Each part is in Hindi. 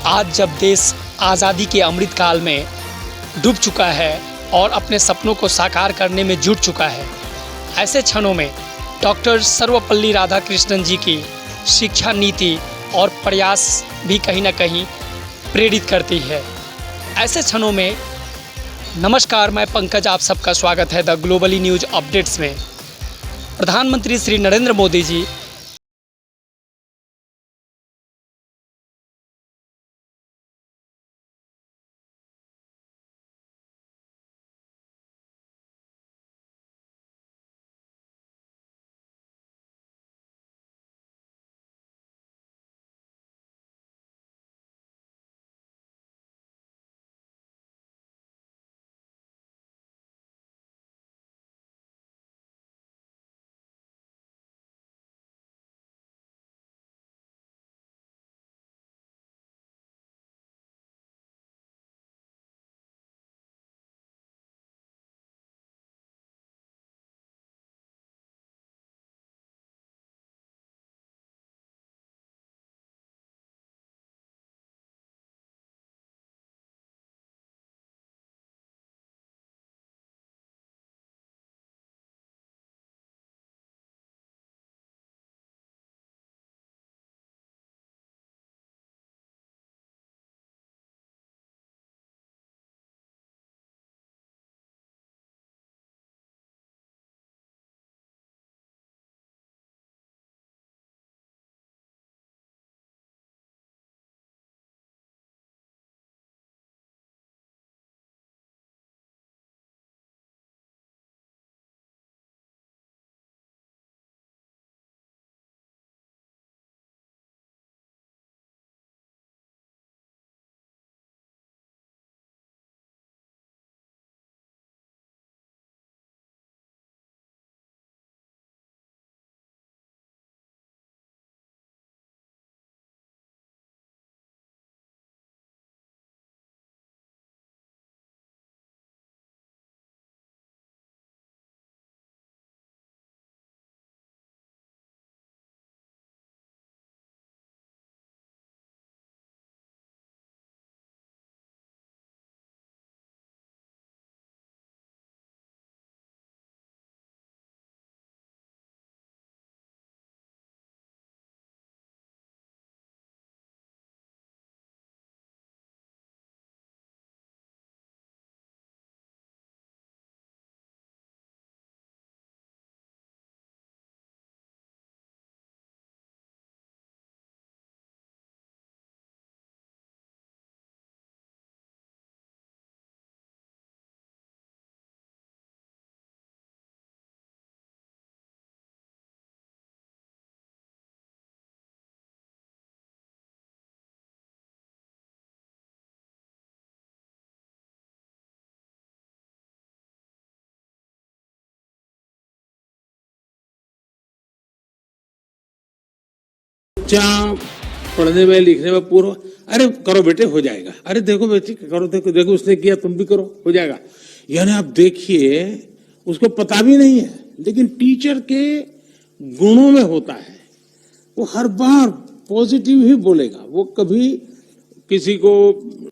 आज जब देश आज़ादी के अमृत काल में डूब चुका है और अपने सपनों को साकार करने में जुट चुका है, ऐसे क्षणों में डॉक्टर सर्वपल्ली राधाकृष्णन जी की शिक्षा नीति और प्रयास भी कहीं ना कहीं प्रेरित करती है। ऐसे क्षणों में नमस्कार, मैं पंकज, आप सबका स्वागत है द ग्लोबली न्यूज़ अपडेट्स में। प्रधानमंत्री श्री नरेंद्र मोदी जी बच्चा पढ़ने में लिखने में पूरा, अरे करो बेटे हो जाएगा, अरे देखो बेटी करो, देखो देखो उसने किया तुम भी करो हो जाएगा। यानी आप देखिए उसको पता भी नहीं है, लेकिन टीचर के गुणों में होता है। वो हर बार पॉजिटिव ही बोलेगा, वो कभी किसी को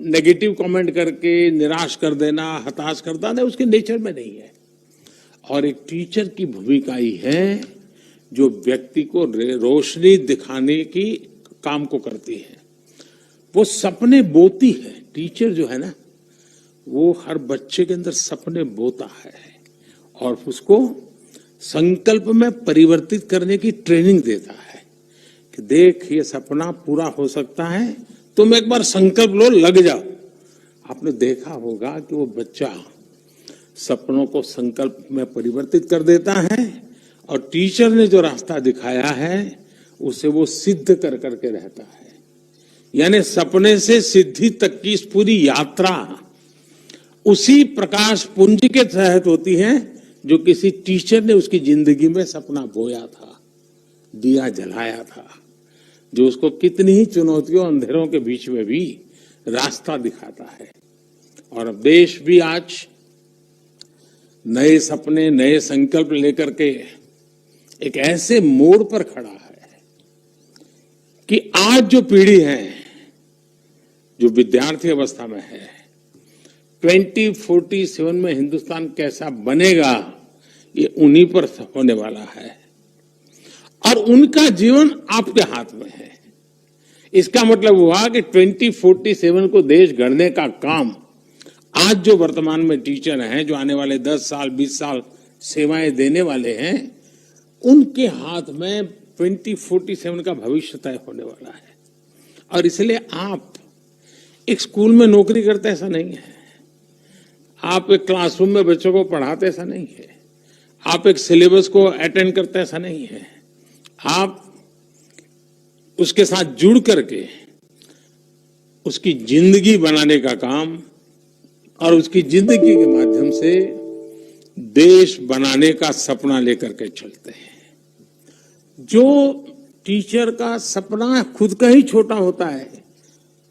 नेगेटिव कमेंट करके निराश कर देना, हताश कर देना उसके नेचर में नहीं है। और एक टीचर की भूमिका ही है जो व्यक्ति को रोशनी दिखाने की काम को करती है। वो सपने बोती है। टीचर जो है ना, वो हर बच्चे के अंदर सपने बोता है और उसको संकल्प में परिवर्तित करने की ट्रेनिंग देता है कि देख ये सपना पूरा हो सकता है, तुम एक बार संकल्प लो, लग जाओ। आपने देखा होगा कि वो बच्चा सपनों को संकल्प में परिवर्तित कर देता है और टीचर ने जो रास्ता दिखाया है उसे वो सिद्ध कर करके रहता है। यानी सपने से सिद्धि तक की इस पूरी यात्रा उसी प्रकाश पुंज के तहत होती है जो किसी टीचर ने उसकी जिंदगी में सपना बोया था, दिया जलाया था, जो उसको कितनी ही चुनौतियों अंधेरों के बीच में भी रास्ता दिखाता है। और अब देश भी आज नए सपने, नए संकल्प लेकर के एक ऐसे मोड़ पर खड़ा है कि आज जो पीढ़ी है जो विद्यार्थी अवस्था में है, 2047 में हिंदुस्तान कैसा बनेगा ये उन्हीं पर होने वाला है और उनका जीवन आपके हाथ में है। इसका मतलब हुआ कि 2047 को देश गढ़ने का काम आज जो वर्तमान में टीचर हैं, जो आने वाले 10 साल 20 साल सेवाएं देने वाले हैं, उनके हाथ में 2047 का भविष्य तय होने वाला है। और इसलिए आप एक स्कूल में नौकरी करते ऐसा नहीं है, आप एक क्लासरूम में बच्चों को पढ़ाते ऐसा नहीं है, आप एक सिलेबस को अटेंड करते ऐसा नहीं है, आप उसके साथ जुड़ करके उसकी जिंदगी बनाने का काम और उसकी जिंदगी के माध्यम से देश बनाने का सपना लेकर के चलते हैं। जो टीचर का सपना खुद का ही छोटा होता है,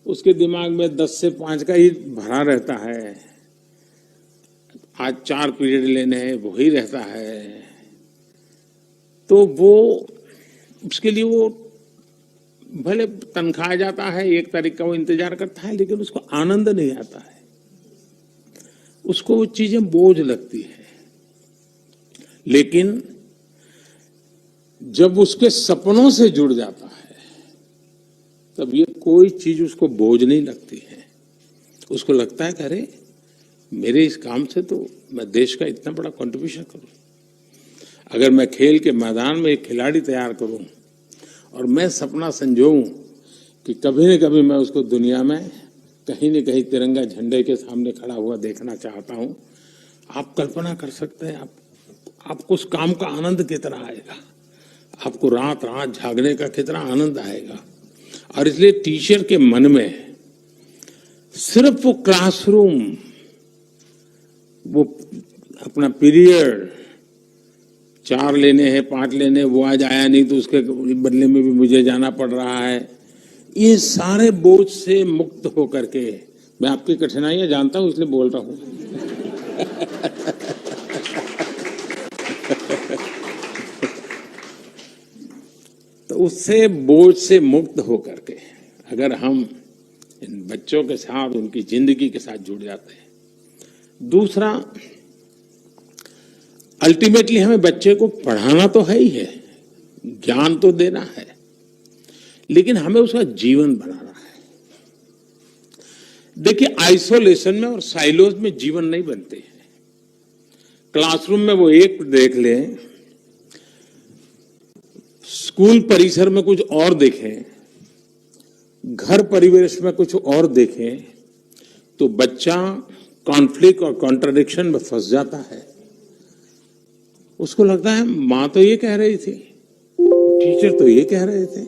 उसके दिमाग में 10 से 5 का ही भरा रहता है, आज 4 पीरियड लेने हैं वही रहता है, तो वो उसके लिए वो भले तनख्वाह आ जाता है, 1 तारीख का वो इंतजार करता है, लेकिन उसको आनंद नहीं आता है, उसको वो चीजें बोझ लगती है। लेकिन जब उसके सपनों से जुड़ जाता है, तब ये कोई चीज उसको बोझ नहीं लगती है। उसको लगता है कि अरे मेरे इस काम से तो मैं देश का इतना बड़ा कंट्रीब्यूशन करूं। अगर मैं खेल के मैदान में एक खिलाड़ी तैयार करूं और मैं सपना संजोऊं कि कभी न कभी मैं उसको दुनिया में कहीं न कहीं तिरंगा झंडे के सामने खड़ा हुआ देखना चाहता हूं, आप कल्पना कर सकते हैं आपको उस काम का आनंद कितना आएगा, आपको रात रात जागने का कितना आनंद आएगा। और इसलिए टीचर के मन में सिर्फ वो क्लासरूम, वो अपना पीरियड 4 लेने हैं 5 लेने, वो आज आया नहीं तो उसके बदले में भी मुझे जाना पड़ रहा है, ये सारे बोझ से मुक्त होकर के, मैं आपकी कठिनाइयां जानता हूं इसलिए बोल रहा हूं तो उससे बोझ से मुक्त होकर के अगर हम इन बच्चों के साथ उनकी जिंदगी के साथ जुड़ जाते हैं। दूसरा, अल्टीमेटली हमें बच्चे को पढ़ाना तो है ही है, ज्ञान तो देना है, लेकिन हमें उसका जीवन बनाना है। देखिए, आइसोलेशन में और साइलोज में जीवन नहीं बनते हैं। क्लासरूम में वो एक देख लें, स्कूल परिसर में कुछ और देखें, घर परिवेश में कुछ और देखें, तो बच्चा कॉन्फ्लिक्ट और कॉन्ट्रडिक्शन में फंस जाता है। उसको लगता है माँ तो ये कह रही थी, टीचर तो ये कह रहे थे,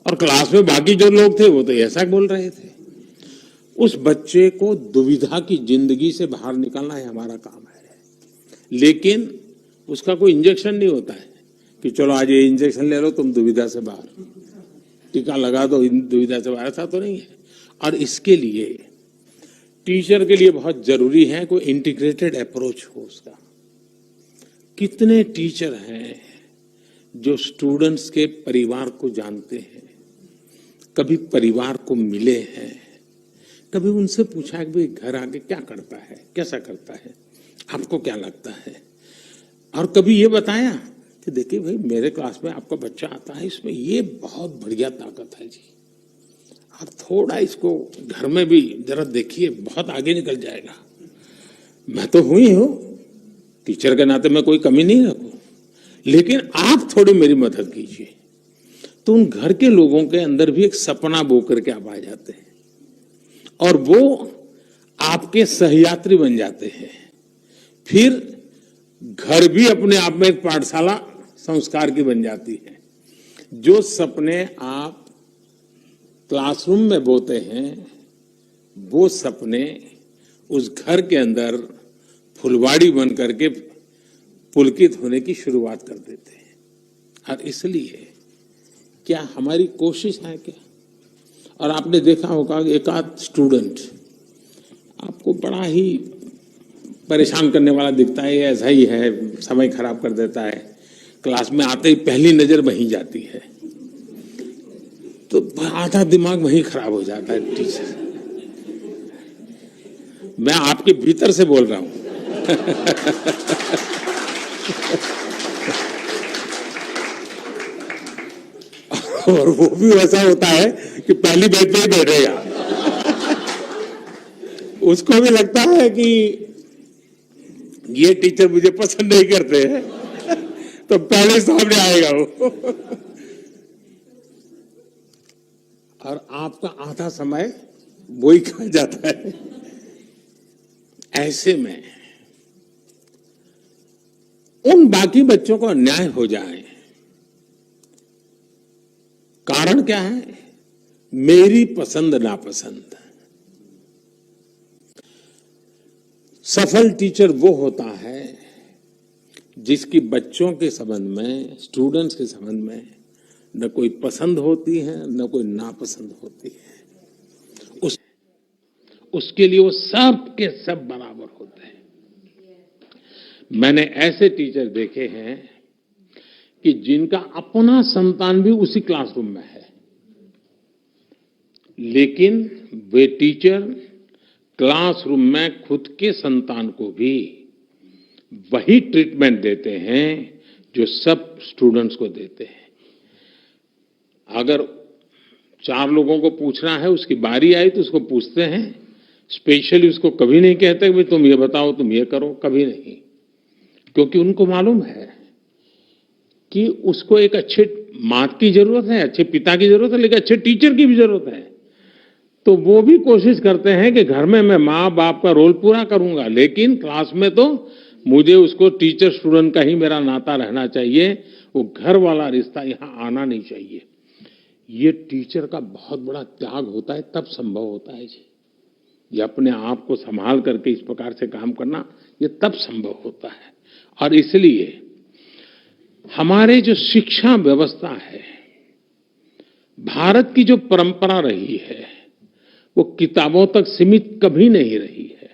और क्लास में बाकी जो लोग थे वो तो ऐसा बोल रहे थे। उस बच्चे को दुविधा की जिंदगी से बाहर निकालना है हमारा काम है। लेकिन उसका कोई इंजेक्शन नहीं होता है कि चलो आज ये इंजेक्शन ले लो तुम दुविधा से बाहर, टीका लगा दो दुविधा से बाहर, ऐसा तो नहीं है। और इसके लिए टीचर के लिए बहुत जरूरी है कोई इंटीग्रेटेड अप्रोच हो उसका। कितने टीचर हैं जो स्टूडेंट्स के परिवार को जानते हैं, कभी परिवार को मिले हैं, कभी उनसे पूछा कि भाई घर आके क्या करता है, कैसा करता है, आपको क्या लगता है, और कभी ये बताया कि देखिए भाई मेरे क्लास में आपका बच्चा आता है, इसमें ये बहुत बढ़िया ताकत है जी, आप थोड़ा इसको घर में भी जरा देखिए, बहुत आगे निकल जाएगा। मैं तो हुई हूं, टीचर के नाते मैं कोई कमी नहीं रखूं, लेकिन आप थोड़ी मेरी मदद कीजिए। तो उन घर के लोगों के अंदर भी एक सपना बो करके आप आ जाते हैं और वो आपके सहयात्री बन जाते हैं। फिर घर भी अपने आप में एक पाठशाला संस्कार की बन जाती है। जो सपने आप क्लासरूम में बोते हैं, वो सपने उस घर के अंदर फुलवाड़ी बन करके पुलकित होने की शुरुआत कर देते हैं। और इसलिए क्या हमारी कोशिश है क्या? और आपने देखा होगा एक आध स्टूडेंट आपको बड़ा ही परेशान करने वाला दिखता है, ऐसा ही है, समय खराब कर देता है, क्लास में आते ही पहली नजर वहीं जाती है, तो आधा दिमाग वहीं खराब हो जाता है टीचर। मैं आपके भीतर से बोल रहा हूं। और वो भी वैसा होता है कि पहली बेंच पे ही बैठेगा। उसको भी लगता है कि ये टीचर मुझे पसंद नहीं करते हैं, तो पहले सामने आएगा वो। और आपका आधा समय वही खा जाता है। ऐसे में उन बाकी बच्चों को अन्याय हो जाए, कारण क्या है? मेरी पसंद नापसंद। सफल टीचर वो होता है जिसकी बच्चों के संबंध में, स्टूडेंट्स के संबंध में न कोई पसंद होती है न कोई नापसंद होती है। उसके लिए वो सब के सब बराबर होते हैं। मैंने ऐसे टीचर देखे हैं कि जिनका अपना संतान भी उसी क्लासरूम में है, लेकिन वे टीचर क्लासरूम में खुद के संतान को भी वही ट्रीटमेंट देते हैं जो सब स्टूडेंट्स को देते हैं। अगर 4 लोगों को पूछना है, उसकी बारी आई तो उसको पूछते हैं, स्पेशली उसको कभी नहीं कहते कि तुम ये बताओ, तुम ये करो, कभी नहीं, क्योंकि उनको मालूम है कि उसको एक अच्छे माँ की जरूरत है, अच्छे पिता की जरूरत है, लेकिन अच्छे टीचर की भी जरूरत है। तो वो भी कोशिश करते हैं कि घर में मैं माँ बाप का रोल पूरा करूंगा, लेकिन क्लास में तो मुझे उसको टीचर स्टूडेंट का ही मेरा नाता रहना चाहिए, वो घर वाला रिश्ता यहाँ आना नहीं चाहिए। ये टीचर का बहुत बड़ा त्याग होता है, तब संभव होता है जी। ये अपने आप को संभाल करके इस प्रकार से काम करना, ये तब संभव होता है। और इसलिए हमारे जो शिक्षा व्यवस्था है, भारत की जो परंपरा रही है, वो किताबों तक सीमित कभी नहीं रही है,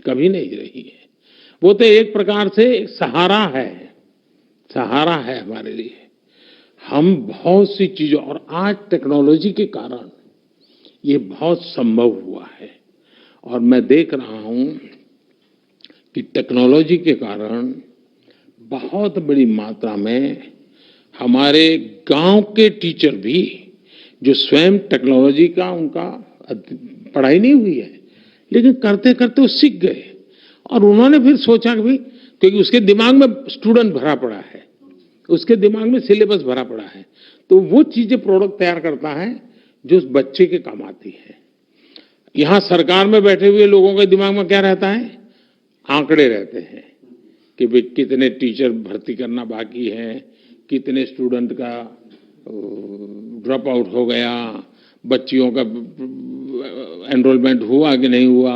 कभी नहीं रही है। वो तो एक प्रकार से एक सहारा है, सहारा है हमारे लिए। हम बहुत सी चीजों, और आज टेक्नोलॉजी के कारण ये बहुत संभव हुआ है। और मैं देख रहा हूं कि टेक्नोलॉजी के कारण बहुत बड़ी मात्रा में हमारे गांव के टीचर भी, जो स्वयं टेक्नोलॉजी का उनका पढ़ाई नहीं हुई है, लेकिन करते करते वो सीख गए, और उन्होंने फिर सोचा कि भाई, क्योंकि उसके दिमाग में स्टूडेंट भरा पड़ा है, उसके दिमाग में सिलेबस भरा पड़ा है, तो वो चीजें प्रोडक्ट तैयार करता है जो उस बच्चे के काम आती है। यहां सरकार में बैठे हुए लोगों के दिमाग में क्या रहता है? आंकड़े रहते हैं कि भाई कितने टीचर भर्ती करना बाकी है, कितने स्टूडेंट का ड्रॉप आउट हो गया, बच्चियों का एनरोलमेंट हुआ कि नहीं हुआ,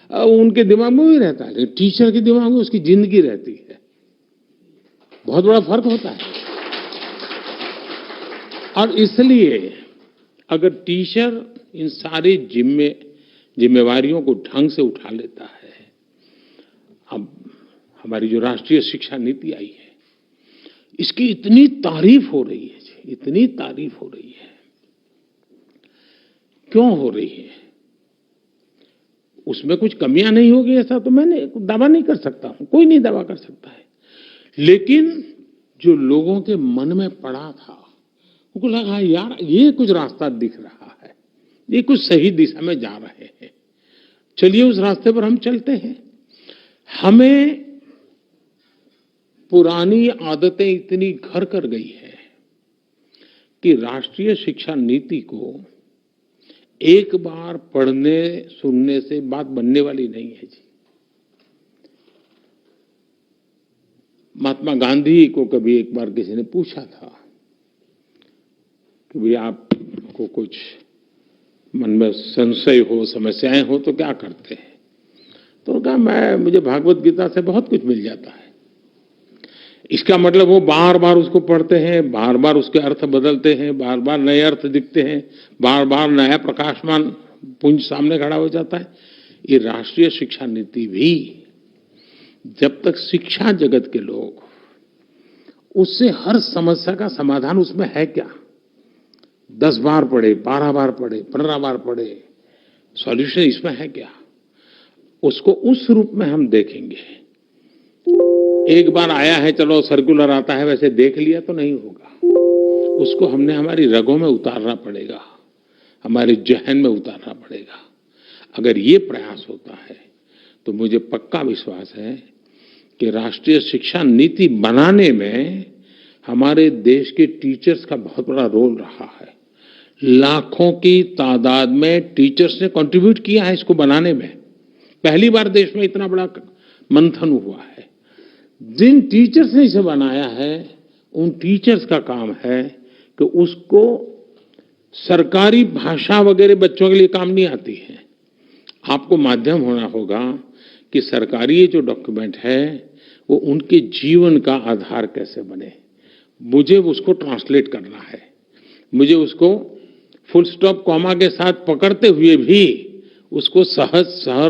उनके दिमाग में भी रहता है। लेकिन टीचर के दिमाग में उसकी जिंदगी रहती है। बहुत बड़ा फर्क होता है। और इसलिए अगर टीचर इन सारी जिम्मेवारियों को ढंग से उठा लेता है, अब हमारी जो राष्ट्रीय शिक्षा नीति आई है, इसकी इतनी तारीफ हो रही है, इतनी तारीफ हो रही है। क्यों हो रही है? उसमें कुछ कमियां नहीं होगी ऐसा तो मैंने दावा नहीं कर सकता हूं, कोई नहीं दावा कर सकता है। लेकिन जो लोगों के मन में पड़ा था, उनको लगा यार ये कुछ रास्ता दिख रहा है, ये कुछ सही दिशा में जा रहे हैं, चलिए उस रास्ते पर हम चलते हैं। हमें पुरानी आदतें इतनी घर कर गई है कि राष्ट्रीय शिक्षा नीति को एक बार पढ़ने सुनने से बात बनने वाली नहीं है जी। महात्मा गांधी को कभी एक बार किसी ने पूछा था कि भाई आपको कुछ मन में संशय हो, समस्याएं हो तो क्या करते हैं? तो कहा मुझे भागवत गीता से बहुत कुछ मिल जाता है। इसका मतलब वो बार बार उसको पढ़ते हैं, बार बार उसके अर्थ बदलते हैं, बार बार नए अर्थ दिखते हैं, बार बार नया प्रकाशमान पुंज सामने खड़ा हो जाता है। ये राष्ट्रीय शिक्षा नीति भी जब तक शिक्षा जगत के लोग उससे हर समस्या का समाधान उसमें है क्या, 10 बार पढ़े, 12 बार पढ़े, 15 बार पढ़े, सॉल्यूशन इसमें है क्या? उसको उस रूप में हम देखेंगे। एक बार आया है, चलो सर्कुलर आता है, वैसे देख लिया तो नहीं होगा। उसको हमने हमारी रगों में उतारना पड़ेगा, हमारे जहन में उतारना पड़ेगा। अगर ये प्रयास होता है तो मुझे पक्का विश्वास है कि राष्ट्रीय शिक्षा नीति बनाने में हमारे देश के टीचर्स का बहुत बड़ा रोल रहा है। लाखों की तादाद में टीचर्स ने कंट्रीब्यूट किया है इसको बनाने में। पहली बार देश में इतना बड़ा मंथन हुआ है। जिन टीचर्स ने इसे बनाया है, उन टीचर्स का काम है कि उसको सरकारी भाषा वगैरह बच्चों के लिए काम नहीं आती है। आपको माध्यम होना होगा कि सरकारी ये जो डॉक्यूमेंट है वो उनके जीवन का आधार कैसे बने। मुझे उसको ट्रांसलेट करना है, मुझे उसको फुल स्टॉप कॉमा के साथ पकड़ते हुए भी उसको सहज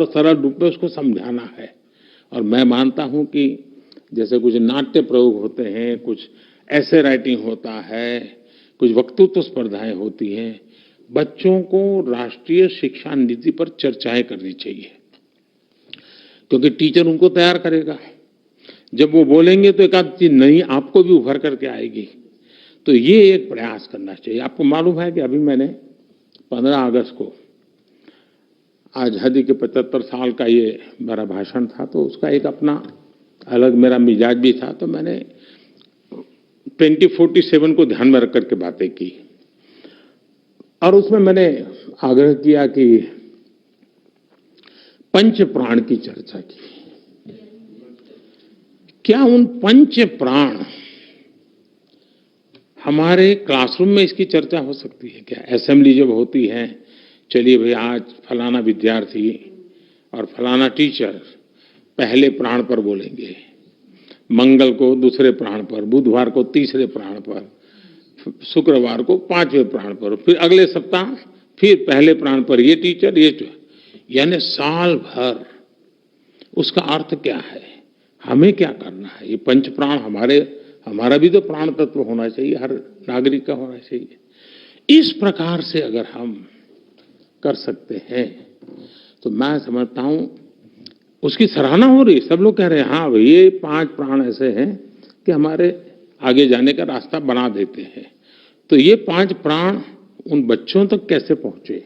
सरल रूप में उसको समझाना है। और मैं मानता हूं कि जैसे कुछ नाट्य प्रयोग होते हैं, कुछ ऐसे राइटिंग होता है, कुछ वक्तृत्व स्पर्धाएं होती हैं, बच्चों को राष्ट्रीय शिक्षा नीति पर चर्चाएं करनी चाहिए, क्योंकि टीचर उनको तैयार करेगा। जब वो बोलेंगे तो एक आध चीज नहीं आपको भी उभर करके आएगी। तो ये एक प्रयास करना चाहिए। आपको मालूम है कि अभी मैंने 15 अगस्त को आजादी के 75 साल का ये मेरा भाषण था, तो उसका एक अपना अलग मेरा मिजाज भी था। तो मैंने 2047 को ध्यान में रख करके बातें की और उसमें मैंने आग्रह किया कि पंच प्राण की चर्चा की। क्या उन पंच प्राण हमारे क्लासरूम में इसकी चर्चा हो सकती है क्या? असेंबली जब होती है, चलिए भाई आज फलाना विद्यार्थी और फलाना टीचर पहले प्राण पर बोलेंगे, मंगल को दूसरे प्राण पर, बुधवार को तीसरे प्राण पर, शुक्रवार को 5वें प्राण पर, फिर अगले सप्ताह फिर पहले प्राण पर ये टीचर यानी साल भर। उसका अर्थ क्या है, हमें क्या करना है? ये पंच प्राण हमारा भी तो प्राण तत्व होना चाहिए, हर नागरिक का होना चाहिए। इस प्रकार से अगर हम कर सकते हैं तो मैं समझता हूं उसकी सराहना हो रही। सब लोग कह रहे हैं हाँ भाई ये 5 प्राण ऐसे हैं कि हमारे आगे जाने का रास्ता बना देते हैं। तो ये 5 प्राण उन बच्चों तक कैसे पहुंचे,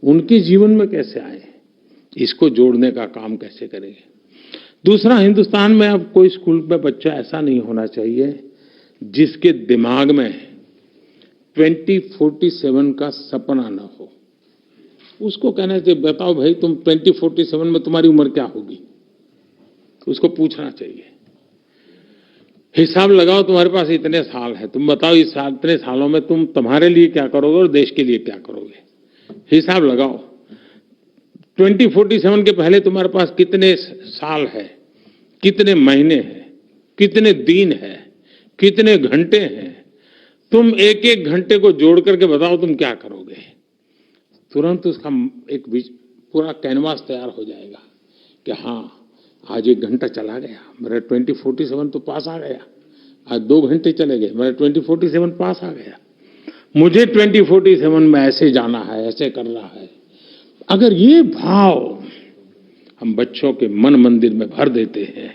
उनके जीवन में कैसे आए, इसको जोड़ने का काम कैसे करेंगे। दूसरा, हिंदुस्तान में अब कोई स्कूल में बच्चा ऐसा नहीं होना चाहिए जिसके दिमाग में 2047 का सपना न हो। उसको कहना चाहिए बताओ भाई तुम 2047 में तुम्हारी उम्र क्या होगी, उसको पूछना चाहिए। हिसाब लगाओ, तुम्हारे पास इतने साल है, तुम बताओ इस साल इतने सालों में तुम तुम्हारे लिए क्या करोगे और देश के लिए क्या करोगे। हिसाब लगाओ 2047 के पहले तुम्हारे पास कितने साल है, कितने महीने हैं, कितने दिन है, कितने घंटे हैं। तुम एक एक घंटे को जोड़ करके बताओ तुम क्या करोगे। तुरंत उसका एक पूरा कैनवास तैयार हो जाएगा कि हाँ आज 1 घंटा चला गया, मेरा 2047 तो पास आ गया। आज 2 घंटे चले गए, मेरा 2047 पास आ गया। मुझे 2047 में ऐसे जाना है, ऐसे करना है। अगर ये भाव हम बच्चों के मन मंदिर में भर देते हैं,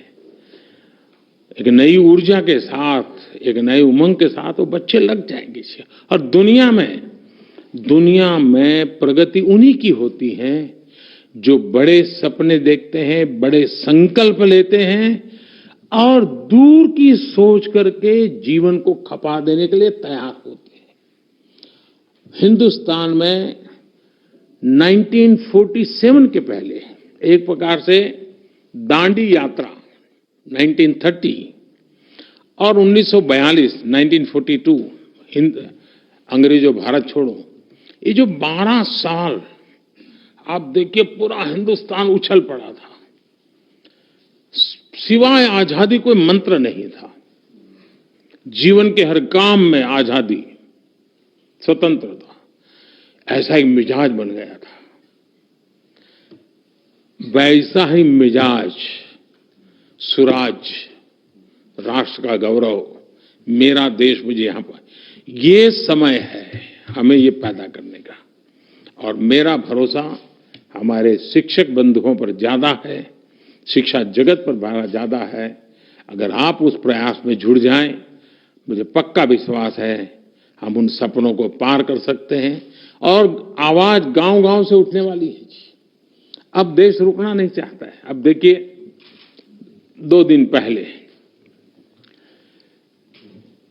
एक नई ऊर्जा के साथ, एक नई उमंग के साथ, वो बच्चे लग जाएंगे। और दुनिया में प्रगति उन्हीं की होती है जो बड़े सपने देखते हैं, बड़े संकल्प लेते हैं और दूर की सोच करके जीवन को खपा देने के लिए तैयार होते हैं। हिंदुस्तान में 1947 के पहले एक प्रकार से दांडी यात्रा 1930 और 1942 अंग्रेजों भारत छोड़ो, ये जो 12 साल आप देखिए पूरा हिंदुस्तान उछल पड़ा था। सिवाय आजादी कोई मंत्र नहीं था। जीवन के हर काम में आजादी, स्वतंत्रता, ऐसा एक मिजाज बन गया था। वैसा ही मिजाज, सुराज, राष्ट्र का गौरव, मेरा देश मुझे यहां पर, ये समय है हमें ये पैदा करने का। और मेरा भरोसा हमारे शिक्षक बंधुओं पर ज्यादा है, शिक्षा जगत पर भार ज्यादा है। अगर आप उस प्रयास में जुड़ जाएं, मुझे पक्का विश्वास है हम उन सपनों को पार कर सकते हैं। और आवाज गांव-गांव से उठने वाली है जी। अब देश रुकना नहीं चाहता है। अब देखिए, 2 दिन पहले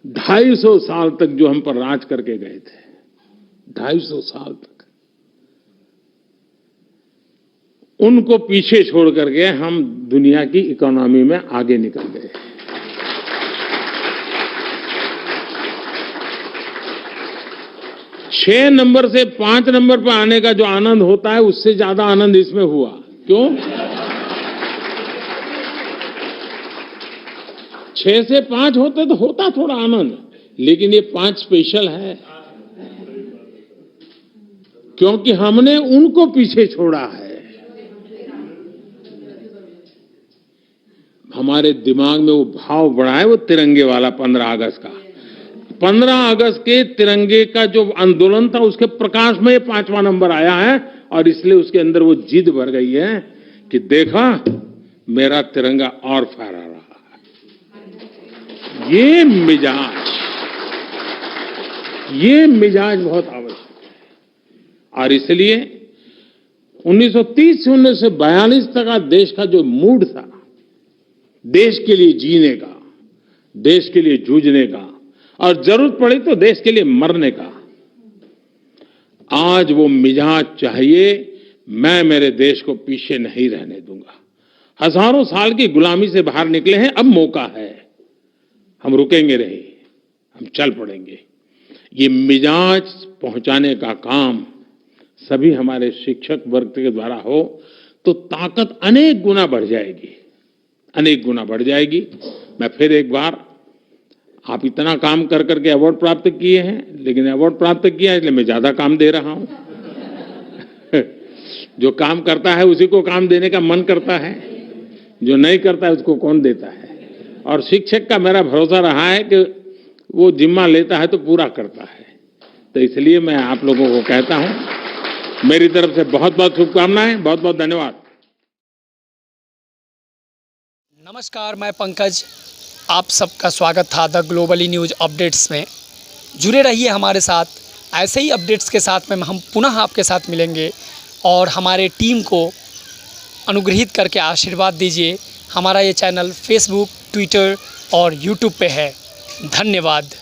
250 साल तक जो हम पर राज करके गए थे, 250 साल तक, उनको पीछे छोड़ करके हम दुनिया की इकोनॉमी में आगे निकल गए। छह नंबर से 5 नंबर पर आने का जो आनंद होता है, उससे ज्यादा आनंद इसमें हुआ। क्यों? 6 से 5 होते तो होता थोड़ा आनंद, लेकिन ये 5 स्पेशल है क्योंकि हमने उनको पीछे छोड़ा है। हमारे दिमाग में वो भाव बढ़ा है, वो तिरंगे वाला 15 अगस्त का। 15 अगस्त के तिरंगे का जो आंदोलन था, उसके प्रकाश में ये 5वां नंबर आया है। और इसलिए उसके अंदर वो जिद भर गई है कि देखा, मेरा तिरंगा और फहरा रहा है। ये मिजाज बहुत आवश्यक है। और इसलिए 1930 से 1942 तक का देश का जो मूड था, देश के लिए जीने का, देश के लिए जूझने का, और जरूरत पड़ी तो देश के लिए मरने का, आज वो मिजाज चाहिए। मैं मेरे देश को पीछे नहीं रहने दूंगा। हजारों साल की गुलामी से बाहर निकले हैं, अब मौका है। हम रुकेंगे नहीं, हम चल पड़ेंगे। ये मिजाज पहुंचाने का काम सभी हमारे शिक्षक वर्ग के द्वारा हो तो ताकत अनेक गुना बढ़ जाएगी, अनेक गुना बढ़ जाएगी। मैं फिर एक बार, आप इतना काम कर करके अवार्ड प्राप्त किए हैं, लेकिन अवार्ड प्राप्त किया इसलिए मैं ज्यादा काम दे रहा हूं। जो काम करता है उसी को काम देने का मन करता है, जो नहीं करता है उसको कौन देता है। और शिक्षक का मेरा भरोसा रहा है कि वो जिम्मा लेता है तो पूरा करता है। तो इसलिए मैं आप लोगों को कहता हूं, मेरी तरफ से बहुत बहुत शुभकामनाएं, बहुत बहुत धन्यवाद। नमस्कार, मैं पंकज, आप सबका स्वागत था द ग्लोबली न्यूज़ अपडेट्स में। जुड़े रहिए हमारे साथ। ऐसे ही अपडेट्स के साथ में हम पुनः आपके साथ मिलेंगे और हमारे टीम को अनुग्रहित करके आशीर्वाद दीजिए। हमारा ये चैनल फेसबुक, ट्विटर और यूट्यूब पे है। धन्यवाद।